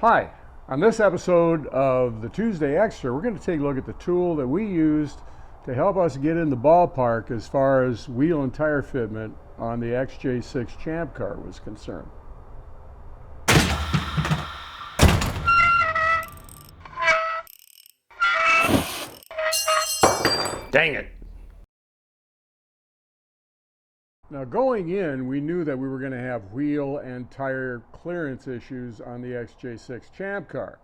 Hi, on this episode of the Tuesday Extra, we're going to take a look at the tool that we used to help us get in the ballpark as far as wheel and tire fitment on the XJ6 Champ Car was concerned. Dang it! Now going in, we knew that we were going to have wheel and tire clearance issues on the XJ6 Champ Car.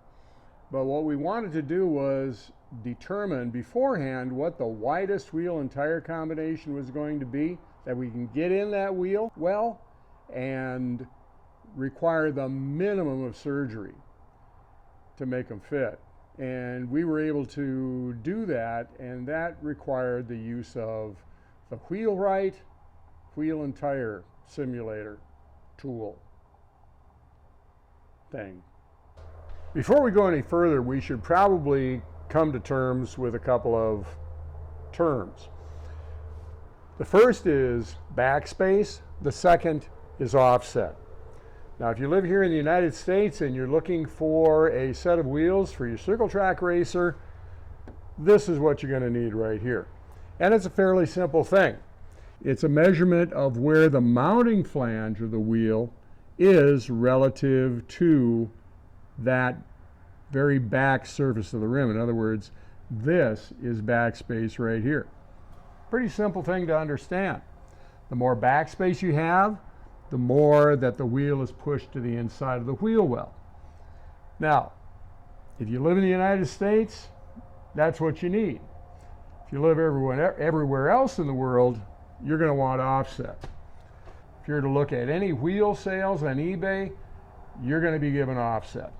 But what we wanted to do was determine beforehand what the widest wheel and tire combination was going to be that we can get in that wheel well and require the minimum of surgery to make them fit. And we were able to do that, and that required the use of the Wheelrite Wheel and Tire Simulator tool thing. Before we go any further, we should probably come to terms with a couple of terms. The first is backspace, the second is offset. Now, if you live here in the United States and you're looking for a set of wheels for your circle track racer, this is what you're going to need right here. And it's a fairly simple thing. It's a measurement of where the mounting flange of the wheel is relative to that very back surface of the rim. In other words, this is backspace right here. Pretty simple thing to understand. The more backspace you have, the more that the wheel is pushed to the inside of the wheel well. Now, if you live in the United States, that's what you need. If you live everywhere else in the world, you're going to want offset. If you're to look at any wheel sales on eBay, you're going to be given offset.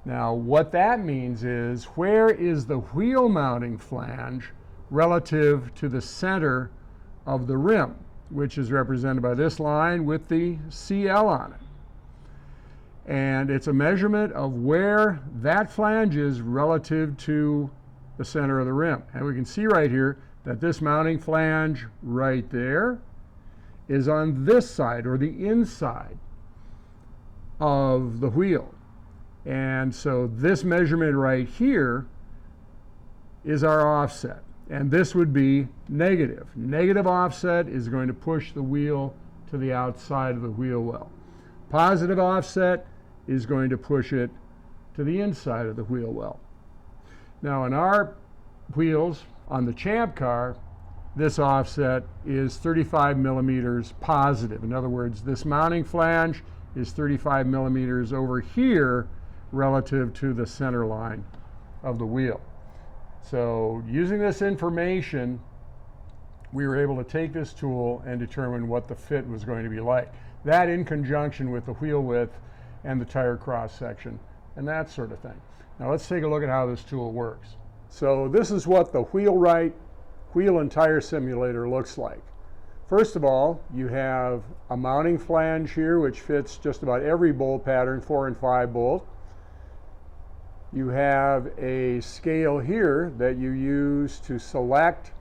Now, what that means is, where is the wheel mounting flange relative to the center of the rim, which is represented by this line with the CL on it. And it's a measurement of where that flange is relative to the center of the rim. And we can see right here that this mounting flange right there is on this side, or the inside of the wheel. And so this measurement right here is our offset. And this would be negative. Negative offset is going to push the wheel to the outside of the wheel well. Positive offset is going to push it to the inside of the wheel well. Now, in our wheels on the Champ Car, this offset is 35 millimeters positive. In other words, this mounting flange is 35 millimeters over here relative to the center line of the wheel. So using this information, we were able to take this tool and determine what the fit was going to be like. That in conjunction with the wheel width and the tire cross section and that sort of thing. Now let's take a look at how this tool works. So this is what the Wheelrite Wheel and Tire Simulator looks like. First of all, you have a mounting flange here which fits just about every bolt pattern, 4 and 5 bolt. You have a scale here that you use to select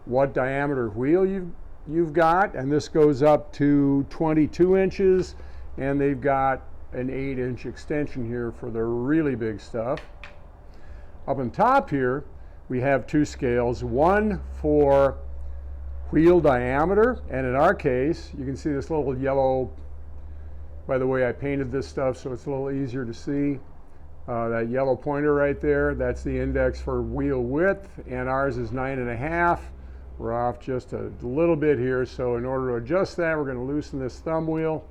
what diameter wheel you've got, and this goes up to 22 inches, and they've got an 8-inch extension here for the really big stuff. Up on top here, we have two scales, one for wheel diameter, and in our case, you can see this little yellow, by the way I painted this stuff so it's a little easier to see. That yellow pointer right there, that's the index for wheel width, and ours is 9.5. We're off just a little bit here, so in order to adjust that, we're going to loosen this thumb wheel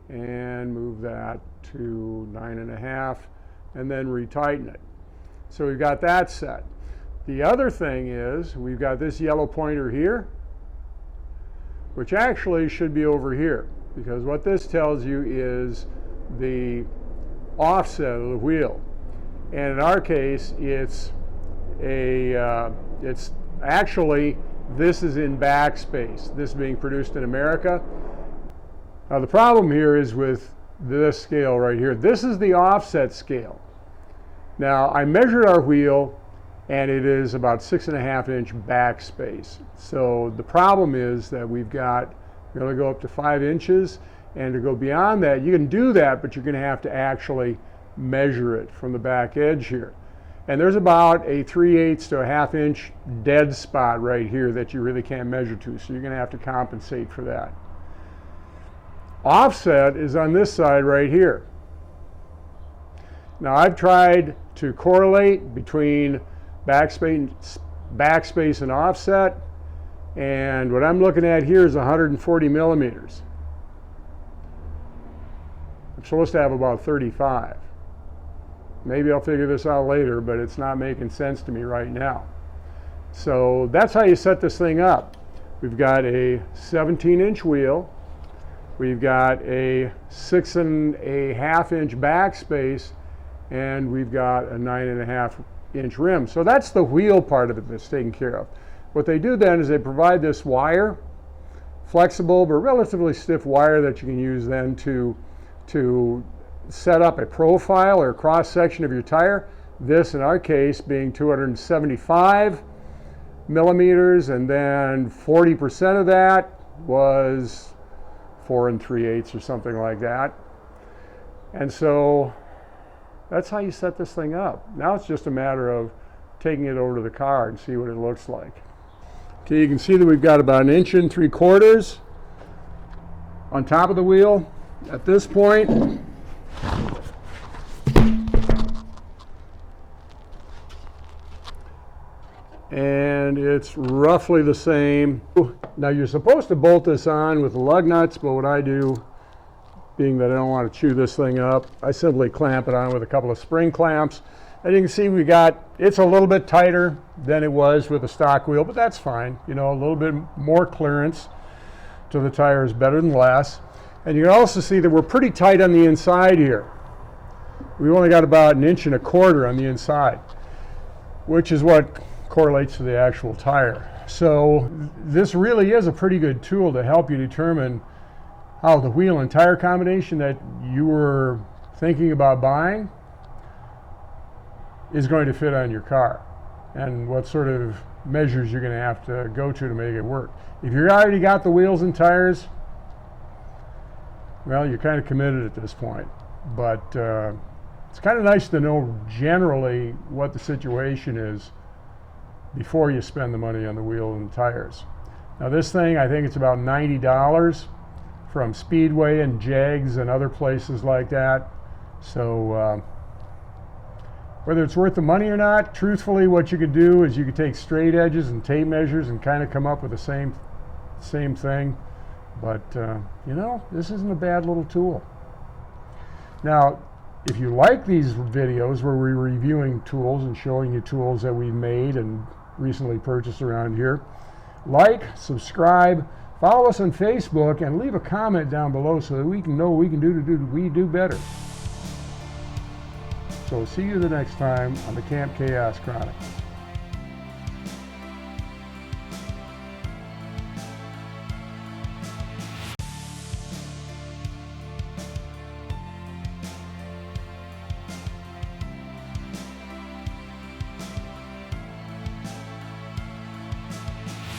and move that to 9.5, and then retighten it. So we've got that set. The other thing is, we've got this yellow pointer here, which actually should be over here, because what this tells you is the offset of the wheel, and in our case it's actually, this is in backspace, this being produced in America. Now the problem here is with this scale right here. This is the offset scale. Now I measured our wheel and it is about 6.5 inch backspace. So the problem is that we're going to go up to 5 inches, and to go beyond that, you can do that, but you're going to have to actually measure it from the back edge here. And there's about a 3/8 to a 1/2 inch dead spot right here that you really can't measure to, so you're going to have to compensate for that. Offset is on this side right here. Now I've tried to correlate between backspace and offset, and what I'm looking at here is 140 millimeters. I'm supposed to have about 35. Maybe I'll figure this out later, but it's not making sense to me right now. So that's how you set this thing up. We've got a 17-inch wheel. We've got a 6.5 inch backspace, and we've got a 9.5 inch rim. So that's the wheel part of it that's taken care of. What they do then is they provide this wire, flexible but relatively stiff wire that you can use then to set up a profile or cross section of your tire. This in our case being 275 millimeters, and then 40% of that was 4 3/8 or something like that. And so that's how you set this thing up. Now it's just a matter of taking it over to the car and see what it looks like. Okay, you can see that we've got about 1 3/4 on top of the wheel at this point. And it's roughly the same. Now you're supposed to bolt this on with the lug nuts, but what I do, being that I don't want to chew this thing up, I simply clamp it on with a couple of spring clamps. And you can see it's a little bit tighter than it was with the stock wheel, but that's fine. You know, a little bit more clearance to the tire is better than less. And you can also see that we're pretty tight on the inside here. We've only got about 1.25 inches on the inside, which is what correlates to the actual tire. So this really is a pretty good tool to help you determine how the wheel and tire combination that you were thinking about buying is going to fit on your car, and what sort of measures you're going to have to go to make it work. If you already got the wheels and tires, well, you're kind of committed at this point. But it's kind of nice to know generally what the situation is before you spend the money on the wheel and tires. Now this thing, I think it's about $90 from Speedway and Jags and other places like that. So whether it's worth the money or not, truthfully what you could do is you could take straight edges and tape measures and kind of come up with the same thing. But you know, this isn't a bad little tool. Now, if you like these videos where we're reviewing tools and showing you tools that we've made and recently purchased around here, like, subscribe, follow us on Facebook, and leave a comment down below so that we can know what we can do better. So see you the next time on the Camp Chaos Chronicles.